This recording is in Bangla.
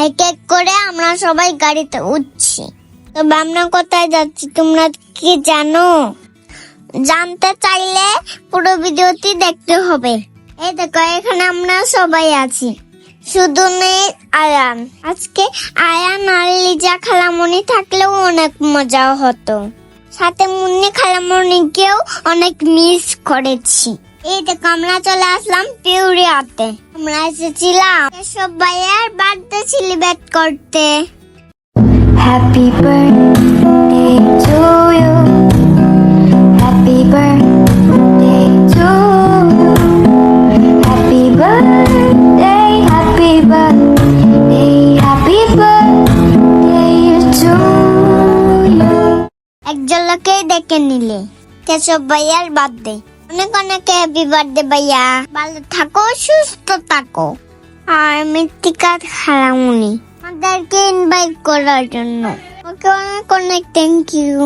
এক এক করে আমরা সবাই গাড়িতে উঠছি। তবে আমরা কোথায় যাচ্ছি তোমরা কি জানো? জানতে চাইলে পুরো ভিডিওটি দেখতে হবে। এই দেখো, এখানে আমরা সবাই আছি, শুধু নেই আয়ান। আজকে আয়ান আর লিজা খালামণি থাকলেও অনেক মজা হতো। সাথে মুন্নি খালামণিকেও অনেক মিস করেছি। এই দেখো, আমরা চলে আসলাম পিউরিয়াতে। আমরা এসেছিলাম এসব ভাইয়ের বার্থডে সেলিব্রেট করতে। Happy birthday to you. Happy birthday to you. Happy birthday, happy birthday, happy birthday to you. এক ঝলকেই দেখে নিলে কেশব ভাইয়ার বার্থডে। অনেক অনেক হ্যাপি বার্থডে ভাইয়া, ভালো থাকো, সুস্থ থাকো। আর মৃত্তিকা খালামণি আমাদেরকে ইনভাইট করার জন্য, ওকে অনেক অনেক থ্যাংক ইউ।